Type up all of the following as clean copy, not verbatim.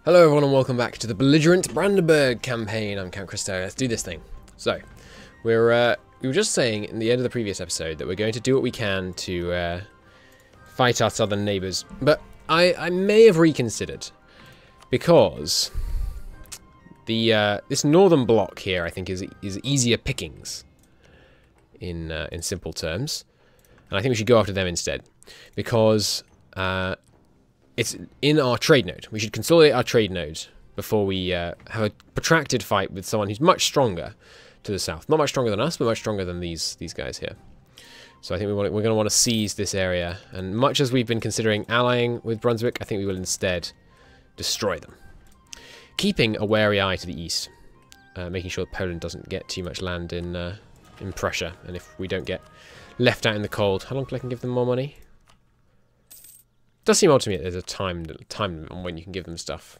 Hello everyone and welcome back to the Belligerent Brandenburg campaign. I'm Count Christo. Let's do this thing. So, we were just saying in the end of the previous episode that we're going to do what we can to fight our southern neighbours. But I may have reconsidered, because this northern block here I think is easier pickings in simple terms, and I think we should go after them instead, because it's in our trade node. We should consolidate our trade node before we have a protracted fight with someone who's much stronger to the south. Not much stronger than us, but much stronger than these guys here. So I think we're going to want to seize this area. And much as we've been considering allying with Brunswick, I think we will instead destroy them. Keeping a wary eye to the east. Making sure that Poland doesn't get too much land in Prussia. And if we don't get left out in the cold. How long till I can give them more money? Does seem odd to me that there's a time limit on when you can give them stuff.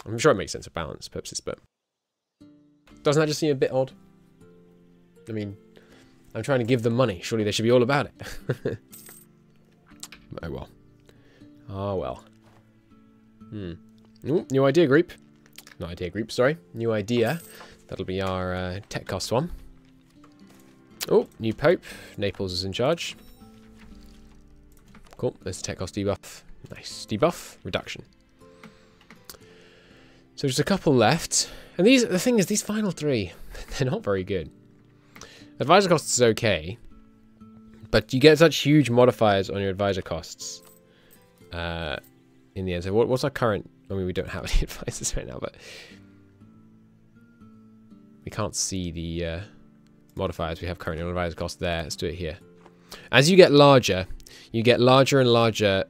I'm sure it makes sense for balance purposes, but doesn't that just seem a bit odd? I mean, I'm trying to give them money. Surely they should be all about it. Oh well. Ah well. Ooh, new idea group. Not idea group, sorry. New idea. That'll be our tech cost one. Oh, new pope. Naples is in charge. Cool. There's the tech cost debuff. Nice. Debuff. Reduction. So just a couple left. And the thing is, these final three, they're not very good. Advisor costs is okay, but you get such huge modifiers on your advisor costs in the end. So what's our current... I mean, we don't have any advisors right now, but we can't see the modifiers we have currently on advisor cost there. Let's do it here. As you get larger and larger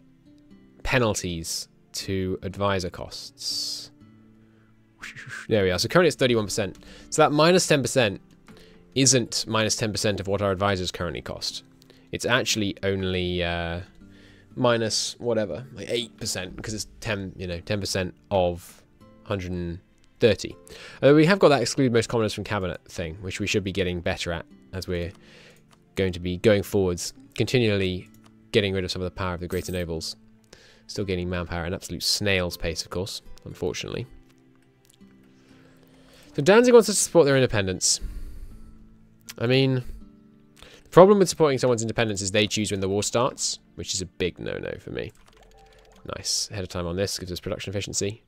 penalties to advisor costs. There we are. So currently it's 31%. So that minus 10% isn't minus 10% of what our advisors currently cost. It's actually only minus whatever, like 8%, because it's 10% of 130. Although we have got that exclude most commoners from cabinet thing, which we should be getting better at as we're going to be going forwards, continually getting rid of some of the power of the greater nobles. Still gaining manpower at an absolute snail's pace, of course, unfortunately. So Danzig wants us to support their independence. I mean, the problem with supporting someone's independence is they choose when the war starts, which is a big no-no for me. Nice. Ahead of time on this gives us production efficiency.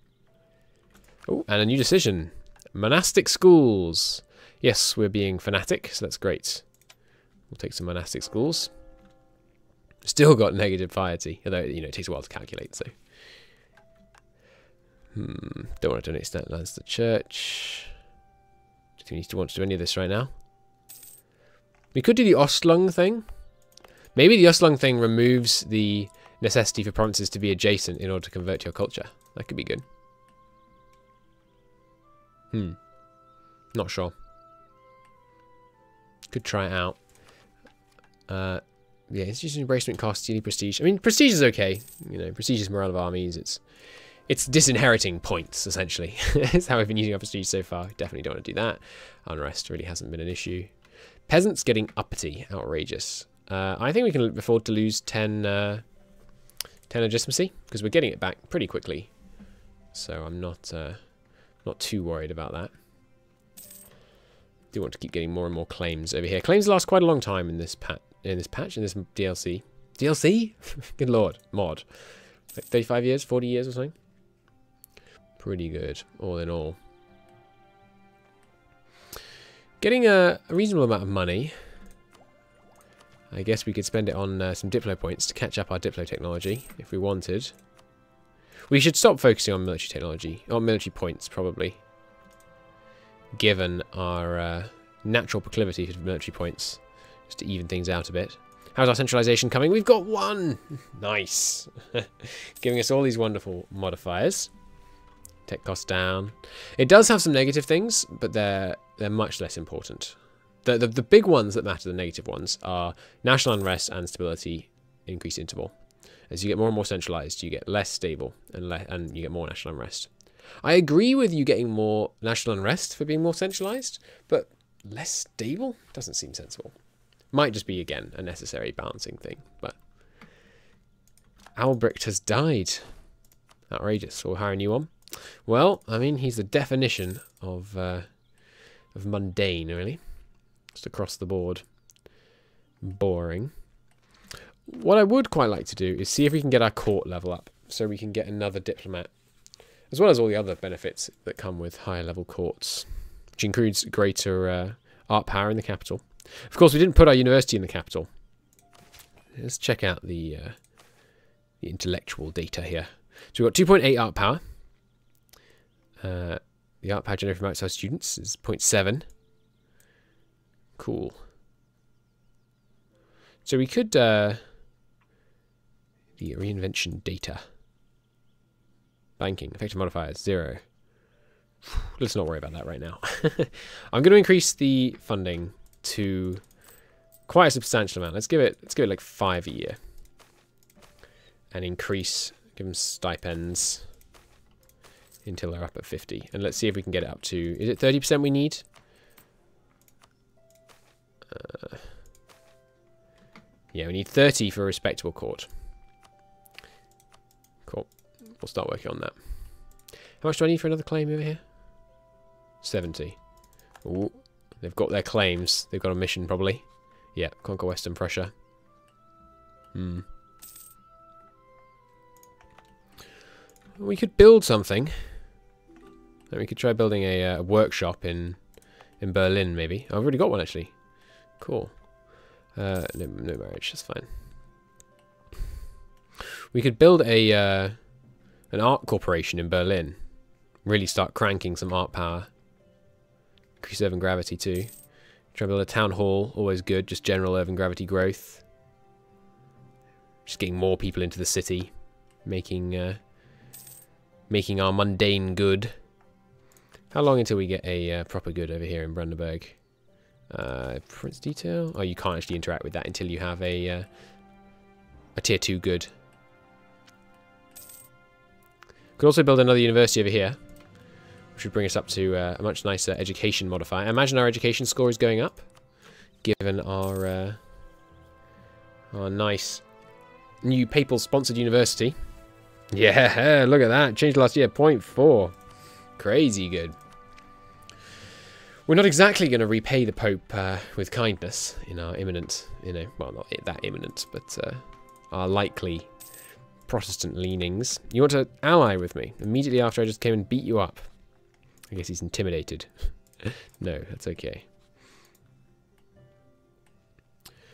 Oh, and a new decision. Monastic schools. Yes, we're being fanatic, so that's great. We'll take some monastic schools. Still got negative piety, although, you know, it takes a while to calculate, so. Don't want to donate stat lands to the church. Do you think we need to want to do any of this right now? We could do the Ostlung thing. Maybe the Ostlung thing removes the necessity for provinces to be adjacent in order to convert to your culture. That could be good. Not sure. Could try it out. Yeah, institutional embracement costs, you need prestige. I mean, prestige is okay. You know, prestige is morale of armies. It's disinheriting points, essentially. It's how we've been using our prestige so far. Definitely don't want to do that. Unrest really hasn't been an issue. Peasants getting uppity. Outrageous. I think we can afford to lose 10 legitimacy, because we're getting it back pretty quickly. So I'm not too worried about that. Do want to keep getting more and more claims over here. Claims last quite a long time in this patch, in this DLC. DLC? Good lord. Mod. Like 35 years, 40 years or something. Pretty good, all in all. Getting a reasonable amount of money. I guess we could spend it on some Diplo points to catch up our Diplo technology, if we wanted. We should stop focusing on military technology, or military points, probably. Given our natural proclivity for military points, just to even things out a bit. How's our centralization coming? We've got 1! Nice! Giving us all these wonderful modifiers. Tech costs down. It does have some negative things, but they're much less important. The big ones that matter, the negative ones, are national unrest and stability increased interval. As you get more and more centralized, you get less stable and you get more national unrest. I agree with you getting more national unrest for being more centralized, but less stable doesn't seem sensible. Might just be, again, a necessary balancing thing, but Albrecht has died. Outrageous. We'll hire a new one. Well, I mean, he's the definition of mundane, really. Just across the board. Boring. What I would quite like to do is see if we can get our court level up, so we can get another diplomat, as well as all the other benefits that come with higher level courts, which includes greater art power in the capital. Of course, we didn't put our university in the capital. Let's check out the intellectual data here. So we've got 2.8 art power. The art power generated from outside students is 0.7. Cool. So we could... the reinvention data. Banking. Effective modifiers, 0. Let's not worry about that right now. I'm going to increase the funding to quite a substantial amount. Let's give it like 5 a year. And increase, give them stipends until they're up at 50. And let's see if we can get it up to, is it 30% we need? Yeah, we need 30 for a respectable court. Cool. We'll start working on that. How much do I need for another claim over here? 70. Ooh, they've got their claims. They've got a mission, probably. Yeah, conquer Western Prussia. We could build something. And we could try building a workshop in Berlin, maybe. Oh, I've already got one, actually. Cool. No marriage, that's fine. We could build an art corporation in Berlin. Really start cranking some art power. Increase urban gravity too. Try to build a town hall, always good. Just general urban gravity growth. Just getting more people into the city, making our mundane good. How long until we get a proper good over here in Brandenburg? Prince detail? Oh, you can't actually interact with that until you have a tier 2 good. Could also build another university over here, which would bring us up to a much nicer education modifier. I imagine our education score is going up, given our nice new papal-sponsored university. Yeah, look at that. Changed last year, 0.4. Crazy good. We're not exactly going to repay the Pope with kindness in our imminent, well, not that imminent, but our likely Protestant leanings. You want to ally with me immediately after I just came and beat you up. I guess he's intimidated. No, that's okay.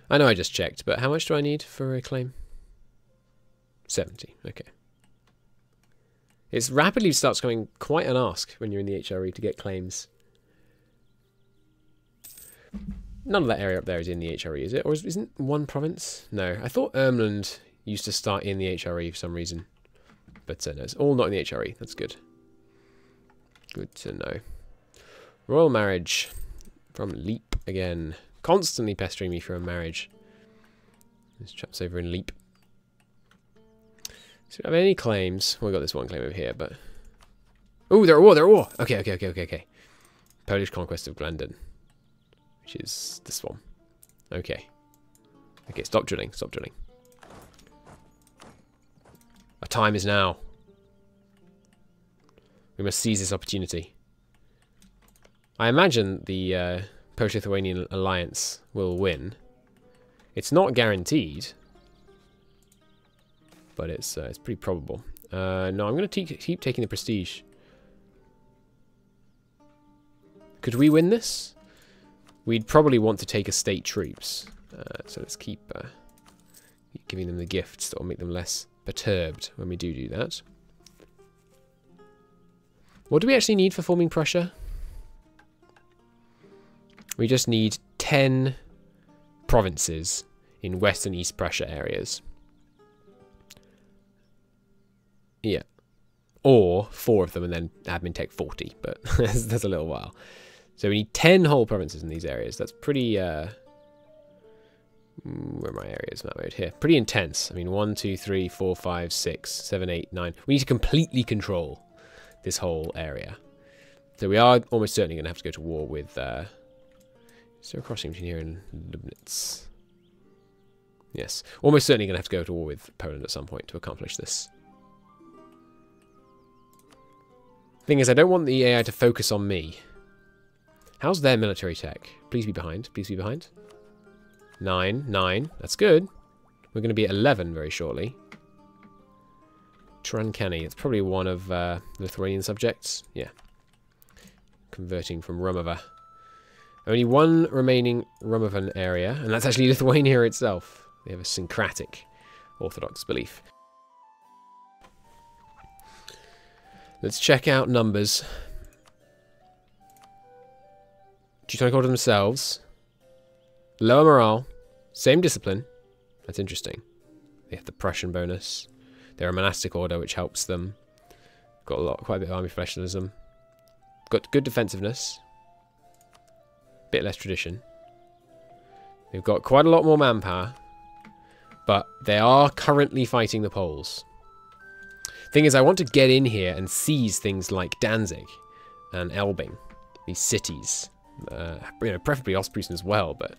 I know I just checked, but how much do I need for a claim? 70, okay. It rapidly starts becoming quite an ask when you're in the HRE to get claims. None of that area up there is in the HRE, is it? Or isn't one province? No, I thought Ermland used to start in the HRE for some reason. But no, it's all not in the HRE. That's good. Good to know. Royal marriage from Leap again. Constantly pestering me for a marriage. This chap's over in Leap. So do we have any claims? Well, we've got this one claim over here, but... Oh, they're at war, they're at war! Okay. Polish conquest of Glendon. Which is this one. Okay. Okay, stop drilling. Our time is now. We must seize this opportunity. I imagine the Polish-Lithuanian alliance will win. It's not guaranteed, but it's pretty probable. No, I'm going to keep taking the prestige. Could we win this? We'd probably want to take estate troops. So let's keep giving them the gifts that will make them less perturbed when we do that. What do we actually need for forming Prussia? We just need 10 provinces in West and East Prussia areas. Yeah. Or 4 of them and then admin tech 40, but that's a little while. So we need 10 whole provinces in these areas. That's pretty, where are my areas map mode? Here. Pretty intense. I mean, 1, 2, 3, 4, 5, 6, 7, 8, 9. We need to completely control this whole area. So we are almost certainly going to have to go to war with, is there a crossing between here and Lubnitz? Yes. Almost certainly going to have to go to war with Poland at some point to accomplish this. Thing is, I don't want the AI to focus on me. How's their military tech? Please be behind. Please be behind. 9. 9. That's good. We're going to be at 11 very shortly. Trankani. It's probably one of Lithuanian subjects. Yeah. Converting from Rumova. Only one remaining Rumovan area, and that's actually Lithuania itself. They have a syncretic Orthodox belief. Let's check out numbers. Teutonic Order themselves. Lower morale. Same discipline. That's interesting. They have the Prussian bonus. They're a monastic order, which helps them. Got quite a bit of army professionalism. Got good defensiveness. Bit less tradition. They've got quite a lot more manpower. But they are currently fighting the Poles. Thing is, I want to get in here and seize things like Danzig and Elbing. These cities. You know, preferably Ostpreußen as well, but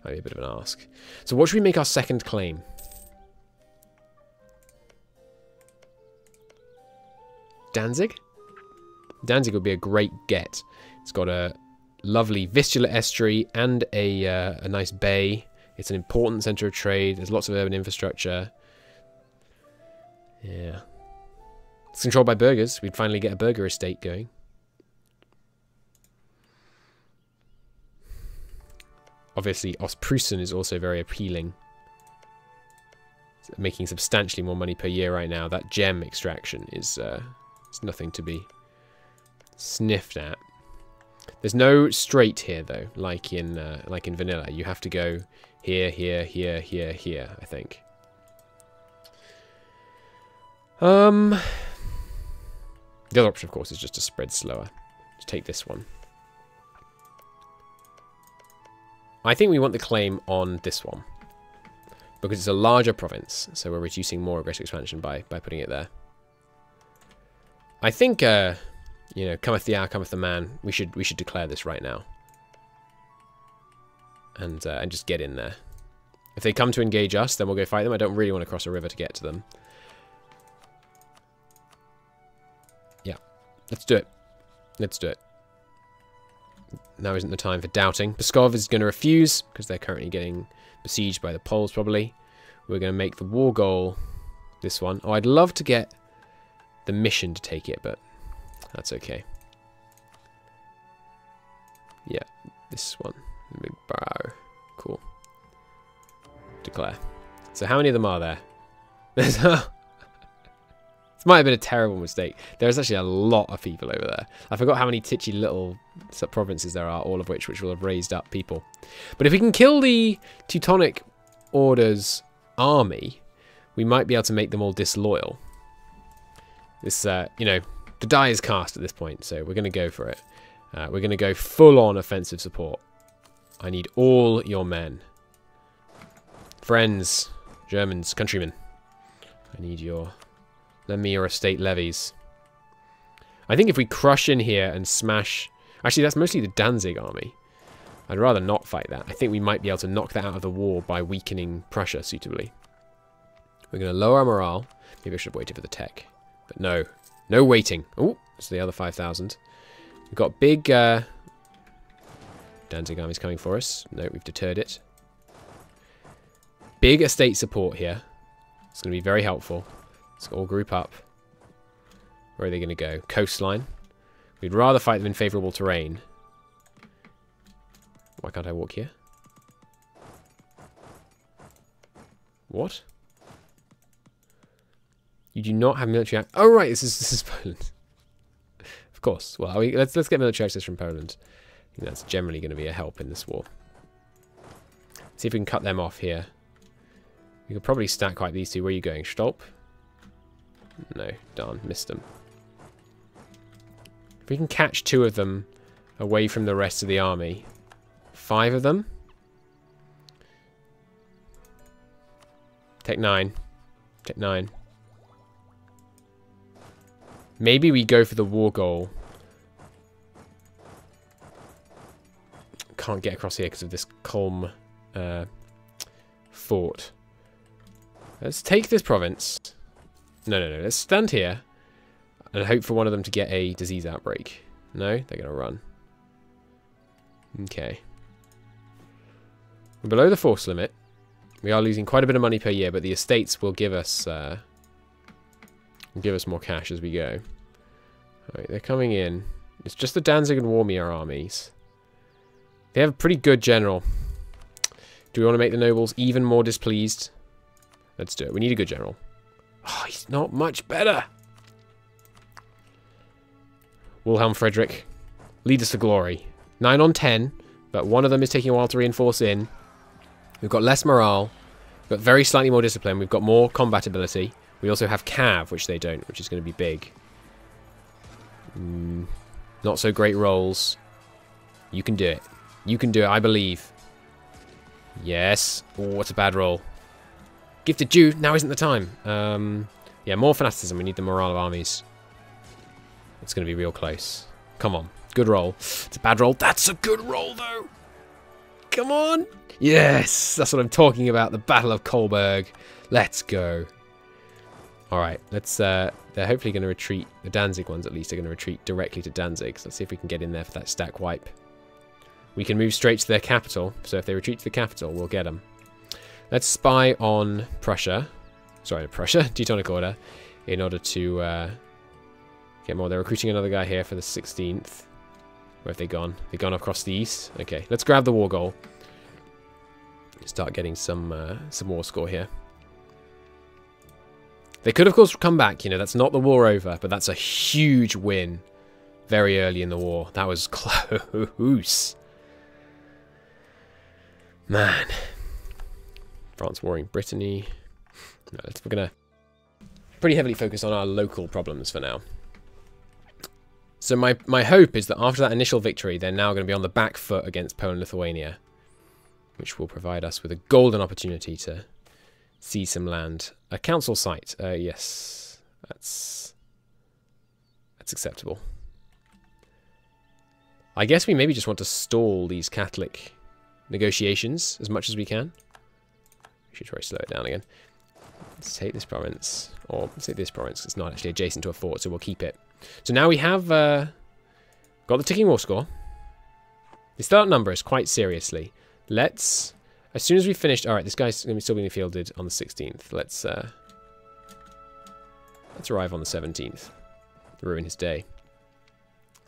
might be a bit of an ask. So what should we make our second claim? Danzig? Danzig would be a great get. It's got a lovely Vistula estuary and a nice bay. It's an important centre of trade. There's lots of urban infrastructure. Yeah. It's controlled by burghers. We'd finally get a burgher estate going. Obviously, Ostpreußen is also very appealing. It's making substantially more money per year right now. That gem extraction is it's nothing to be sniffed at. There's no straight here though, like in vanilla. You have to go here, here, here, here, here. I think. The other option, of course, is just to spread slower. Just take this one. I think we want the claim on this one. Because it's a larger province, so we're reducing more aggressive expansion by putting it there. I think, you know, cometh the hour, cometh the man. We should declare this right now. And just get in there. If they come to engage us, then we'll go fight them. I don't really want to cross a river to get to them. Let's do it. Let's do it. Now isn't the time for doubting. Pskov is going to refuse, because they're currently getting besieged by the Poles, probably. We're going to make the war goal this one. Oh, I'd love to get the mission to take it, but that's okay. Yeah, this one. Big bow. Cool. Declare. So how many of them are there? There's This might have been a terrible mistake. There's actually a lot of people over there. I forgot how many titchy little provinces there are, all of which will have raised up people. But if we can kill the Teutonic Order's army, we might be able to make them all disloyal. This, you know, the die is cast at this point, so we're going to go for it. We're going to go full-on offensive support. I need all your men. Friends, Germans, countrymen. I need your... Lend me your estate levies. I think if we crush in here and smash... Actually, that's mostly the Danzig army. I'd rather not fight that. I think we might be able to knock that out of the war by weakening Prussia suitably. We're going to lower our morale. Maybe I should have waited for the tech. But no. No waiting. Oh, it's the other 5,000. We've got big... Danzig armies coming for us. No, we've deterred it. Big estate support here. It's going to be very helpful. Let's all group up. Where are they going to go? Coastline. We'd rather fight them in favourable terrain. Why can't I walk here? What? You do not have military... Oh, right, this is Poland. Of course. Well, let's get military access from Poland. I think that's generally going to be a help in this war. See if we can cut them off here. We could probably stack wipe these two. Where are you going? Stolp? No, darn, missed them. If we can catch 2 of them away from the rest of the army. 5 of them. Take 9. Take 9. Maybe we go for the war goal. Can't get across here because of this Kulm fort. Let's take this province. No. Let's stand here. and hope for one of them to get a disease outbreak. No, they're going to run. Okay. We're below the force limit. We are losing quite a bit of money per year, but the estates will give us more cash as we go. Alright, they're coming in. It's just the Danzig and Warmia armies. They have a pretty good general. Do we want to make the nobles even more displeased? Let's do it. We need a good general. Oh, he's not much better. Wilhelm Frederick, lead us to glory. 9 on 10, but one of them is taking a while to reinforce in. We've got less morale. We've got very slightly more discipline. We've got more combat ability. We also have cav, which they don't, which is going to be big. Not so great rolls. You can do it. You can do it, I believe. Yes. Oh, what's a bad roll? Gifted Jew, now isn't the time. Yeah, more fanaticism. We need the morale of armies. It's going to be real close. Come on. Good roll. It's a bad roll. That's a good roll, though. Come on. Yes, that's what I'm talking about. The Battle of Kolberg. Let's go. All right, let's. They're hopefully going to retreat. The Danzig ones, at least, are going to retreat directly to Danzig. So let's see if we can get in there for that stack wipe. We can move straight to their capital. So if they retreat to the capital, we'll get them. Let's spy on Prussia. Sorry, Prussia, Teutonic Order, in order to get more. They're recruiting another guy here for the 16th. Where have they gone? They've gone across the east. Okay, let's grab the war goal. Start getting some war score here. They could, of course, come back. You know, that's not the war over, but that's a huge win very early in the war. That was close. Man. France warring Brittany. No, we're going to pretty heavily focus on our local problems for now. So my hope is that after that initial victory, they're now going to be on the back foot against Poland and Lithuania, which will provide us with a golden opportunity to seize some land. A council site. Yes, that's acceptable. I guess we maybe just want to stall these Catholic negotiations as much as we can. We should try to slow it down again. Let's take this province, or let's take this province. It's not actually adjacent to a fort, so we'll keep it. So now we have got the ticking war score. They still outnumber us quite seriously. Let's, as soon as we finished, all right, this guy's going to be still being fielded on the 16th. Let's arrive on the 17th. Ruin his day.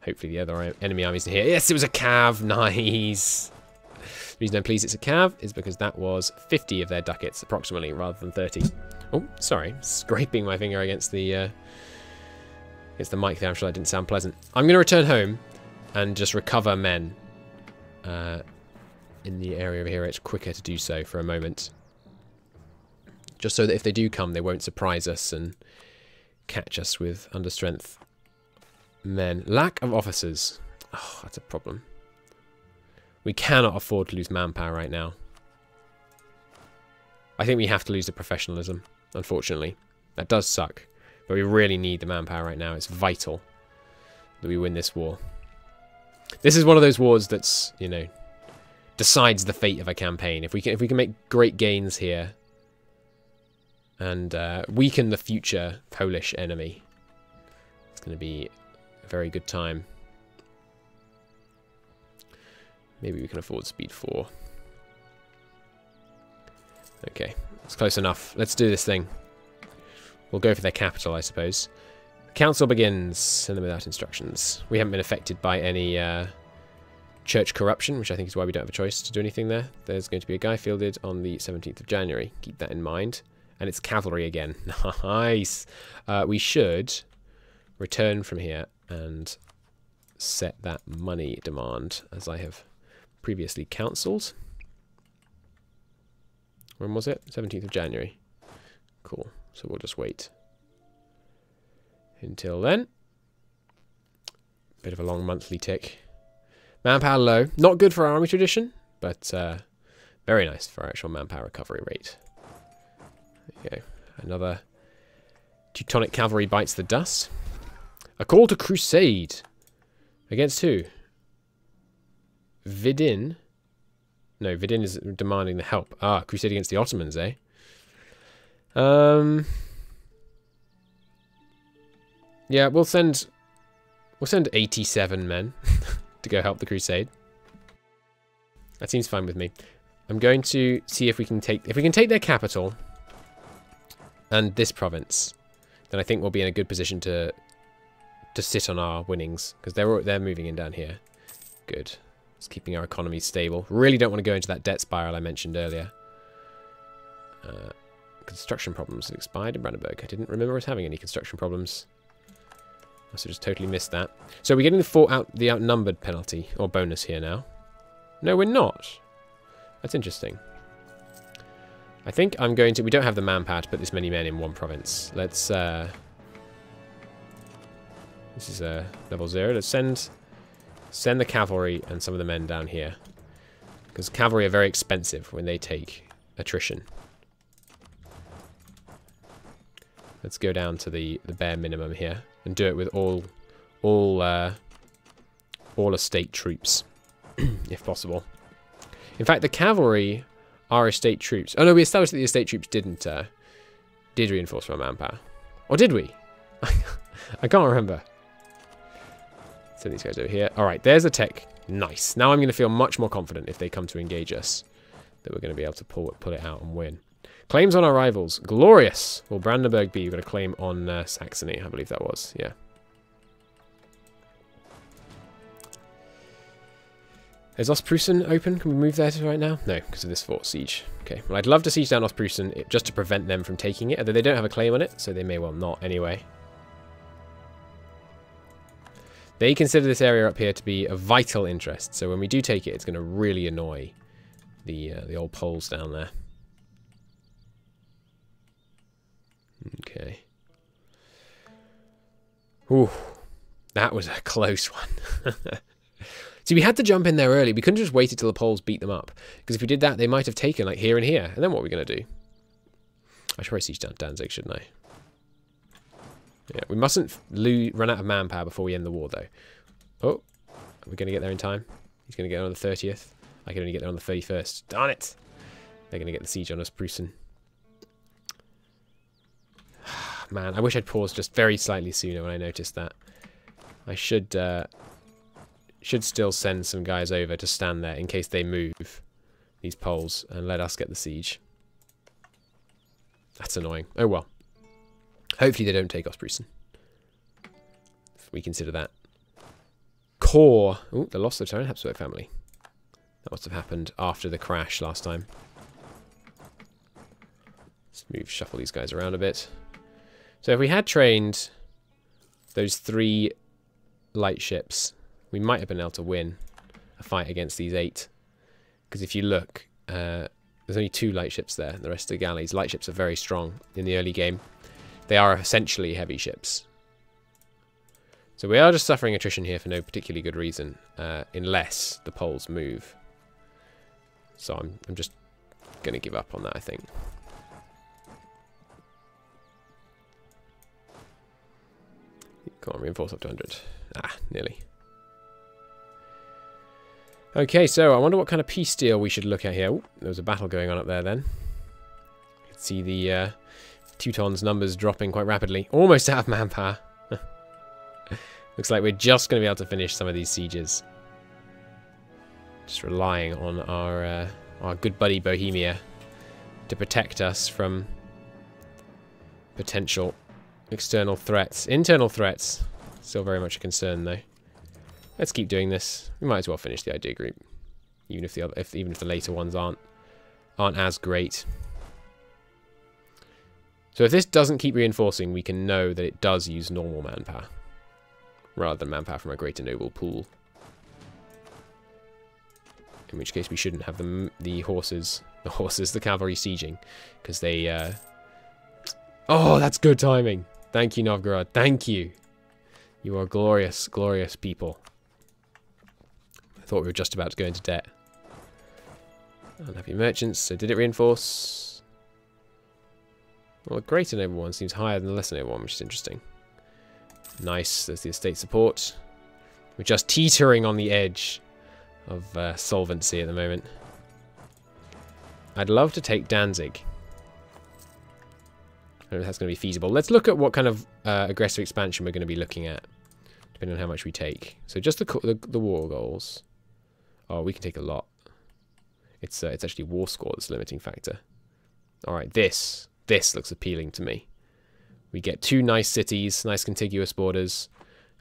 Hopefully the other enemy armies are here. Yes, it was a cav. Nice. The reason I'm pleased it's a cav is because that was 50 of their ducats, approximately, rather than 30. Oh, sorry. Scraping my finger against the mic there. I'm sure that didn't sound pleasant. I'm going to return home and just recover men in the area over here. It's quicker to do so for a moment. Just so that if they do come, they won't surprise us and catch us with understrength men. Lack of officers. Oh, that's a problem. We cannot afford to lose manpower right now. I think we have to lose the professionalism, unfortunately. That does suck. But we really need the manpower right now. It's vital that we win this war. This is one of those wars that's, you know, decides the fate of a campaign. If we can make great gains here and weaken the future Polish enemy, it's going to be a very good time. Maybe we can afford speed 4. Okay, it's close enough. Let's do this thing. We'll go for their capital, I suppose. Council begins. Send them without instructions. We haven't been affected by any church corruption, which I think is why we don't have a choice to do anything there. There's going to be a guy fielded on the 17th of January. Keep that in mind. And it's cavalry again. Nice. We should return from here and set that money demand, as I have previously counselled. When was it? 17th of January. Cool. So we'll just wait until then. Bit of a long monthly tick. Manpower low. Not good for our army tradition, but very nice for our actual manpower recovery rate. There you go. Another Teutonic cavalry bites the dust. A call to crusade. Against who? Vidin? No, Vidin is demanding the help. Ah, crusade against the Ottomans, eh? Yeah, we'll send 87 men to go help the crusade. That seems fine with me. I'm going to see if we can take their capital and this province, then I think we'll be in a good position to sit on our winnings, because they're moving in down here. Good. It's keeping our economy stable. Really don't want to go into that debt spiral I mentioned earlier. Construction problems expired in Brandenburg. I didn't remember us having any construction problems. I must have just totally missed that. So we're getting the outnumbered penalty or bonus here now. No, we're not. That's interesting. I think I'm going to... We don't have the manpower to put this many men in one province. Let's... this is level 0. Let's send the cavalry and some of the men down here. Because cavalry are very expensive when they take attrition. Let's go down to the bare minimum here. And do it with all estate troops. If possible. In fact, the cavalry are estate troops. Oh no, we established that the estate troops did reinforce our manpower. Or did we? I can't remember. Send these guys over here. Alright, there's a tech. Nice. Now I'm going to feel much more confident if they come to engage us, that we're going to be able to pull it out and win. Claims on our rivals. Glorious. Will Brandenburg be? We've got a claim on Saxony, I believe that was. Yeah. Is Ostprussen open? Can we move there right now? No, because of this fort siege. Okay. Well, I'd love to siege down Ostprussen just to prevent them from taking it, although they don't have a claim on it, so they may well not anyway. They consider this area up here to be of vital interest, so when we do take it, it's going to really annoy the old Poles down there. Okay. Ooh, that was a close one. See, we had to jump in there early. We couldn't just wait until the Poles beat them up, because if we did that, they might have taken like here and here, and then what are we going to do? I should probably siege down Danzig, shouldn't I? Yeah, we mustn't run out of manpower before we end the war, though. Oh, are we going to get there in time? He's going to get there on the 30th. I can only get there on the 31st. Darn it! They're going to get the siege on us, Prussian. Man, I wish I'd paused just very slightly sooner when I noticed that. I should still send some guys over to stand there in case they move, these Poles, and let us get the siege. That's annoying. Oh well. Hopefully they don't take Ostprussen. If we consider that. Core. Oh, the loss of the Habsburg family. That must have happened after the crash last time. Let's shuffle these guys around a bit. So if we had trained those 3 light ships, we might have been able to win a fight against these 8. Because if you look, there's only 2 light ships there. The rest of the galleys. Light ships are very strong in the early game. They are essentially heavy ships. So we are just suffering attrition here for no particularly good reason, unless the Poles move. So I'm just going to give up on that, I think. Come on, reinforce up to 100. Ah, nearly. Okay, so I wonder what kind of peace deal we should look at here. Ooh, there was a battle going on up there then. You can see the Teutons' numbers dropping quite rapidly. Almost out of manpower. Looks like we're just going to be able to finish some of these sieges. Just relying on our good buddy Bohemia to protect us from potential external threats. Internal threats, still very much a concern though. Let's keep doing this. We might as well finish the idea group, even if the later ones aren't as great. So if this doesn't keep reinforcing, we can know that it does use normal manpower, rather than manpower from a greater noble pool. In which case we shouldn't have the cavalry sieging, because they... Oh, that's good timing. Thank you, Novgorod. Thank you. You are glorious, glorious people. I thought we were just about to go into debt. Unhappy merchants. So did it reinforce? Well, the greater noble one seems higher than the lesser noble one, which is interesting. Nice. There's the estate support. We're just teetering on the edge of solvency at the moment. I'd love to take Danzig. I don't know if that's going to be feasible. Let's look at what kind of aggressive expansion we're going to be looking at, depending on how much we take. So just the war goals. Oh, we can take a lot. It's actually war score that's the limiting factor. All right, this looks appealing to me. We get 2 nice cities, nice contiguous borders.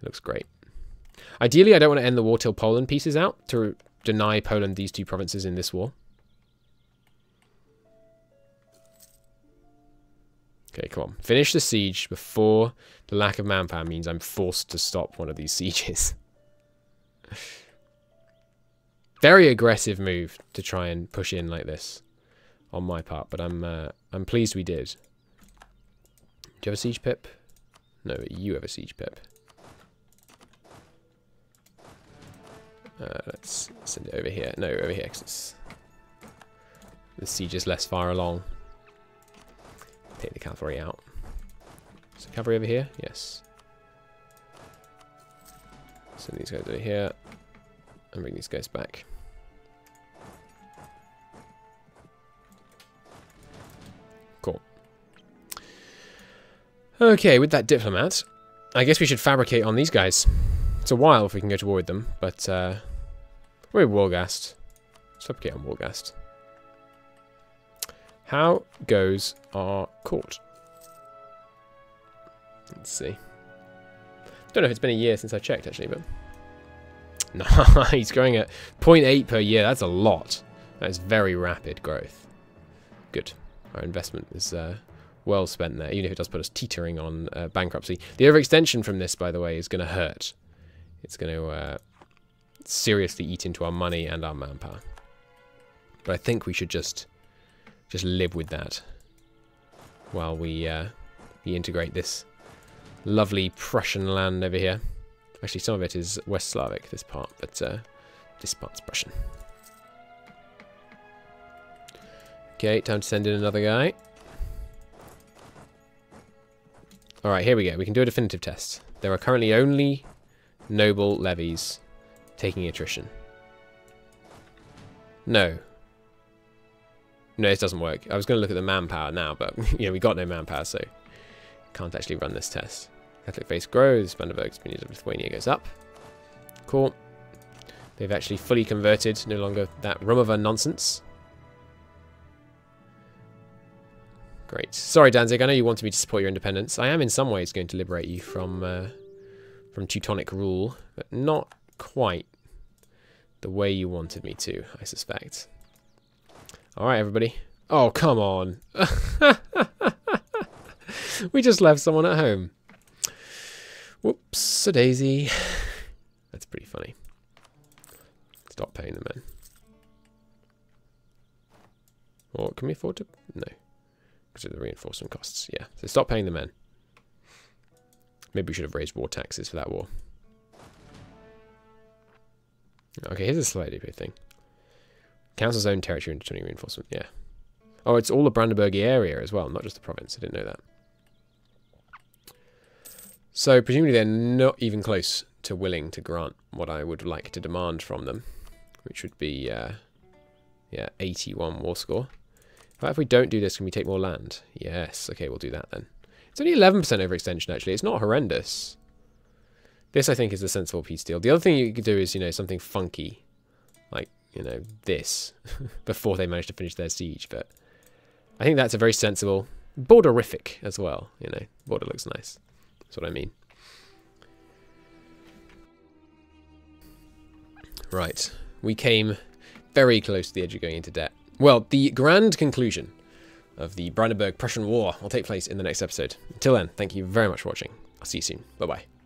It looks great. Ideally, I don't want to end the war till Poland pieces out, to deny Poland these 2 provinces in this war. Okay, come on. Finish the siege before the lack of manpower means I'm forced to stop one of these sieges. Very aggressive move to try and push in like this on my part, but I'm pleased we did. Do you have a siege pip? No, you have a siege pip. Let's send it over here. No, over here, because the siege is less far along. Take the cavalry out. Is the cavalry over here? Yes. Send these guys over here. And bring these guys back. Cool. Okay, with that diplomat, I guess we should fabricate on these guys. It's a while if we can go to war with them, but we're Wargast. Let's fabricate on Wargast. How goes our court? Let's see. Don't know if it's been a year since I checked, actually, but... No, he's growing at 0.8 per year. That's a lot. That is very rapid growth. Good. Our investment is well spent there, even if it does put us teetering on bankruptcy. The overextension from this, by the way, is going to hurt. It's going to seriously eat into our money and our manpower. But I think we should just live with that while we integrate this lovely Prussian land over here. Actually, some of it is West Slavic, this part, but this part's Prussian. Okay, time to send in another guy. Alright, here we go. We can do a definitive test. There are currently only noble levies taking attrition. No. No, this doesn't work. I was going to look at the manpower now, but we got no manpower, so can't actually run this test. Catholic faith grows, Brandenburg's opinion of Lithuania goes up. Cool. They've actually fully converted, no longer that Romover nonsense. Great. Sorry, Danzig, I know you wanted me to support your independence. I am in some ways going to liberate you from Teutonic rule, but not quite the way you wanted me to, I suspect. Alright, everybody. Oh, come on. We just left someone at home. Whoops, a daisy. That's pretty funny. Stop paying the men. Or can we afford to? No. Because of the reinforcement costs. Yeah, so stop paying the men. Maybe we should have raised war taxes for that war. Okay, here's a slightly big thing. Council's own territory and returning reinforcement. Yeah. Oh, it's all the Brandenburg area as well, not just the province. I didn't know that. So, presumably they're not even close to willing to grant what I would like to demand from them, which would be, yeah, 81 war score. But if we don't do this, can we take more land? Yes. Okay, we'll do that then. It's only 11% overextension, actually. It's not horrendous. This, I think, is a sensible peace deal. The other thing you could do is, something funky. Like, this. Before they manage to finish their siege. But I think that's a very sensible... Borderific as well, Border looks nice. That's what I mean. Right. We came very close to the edge of going into debt. Well, the grand conclusion of the Brandenburg-Prussian War will take place in the next episode. Until then, thank you very much for watching. I'll see you soon. Bye-bye.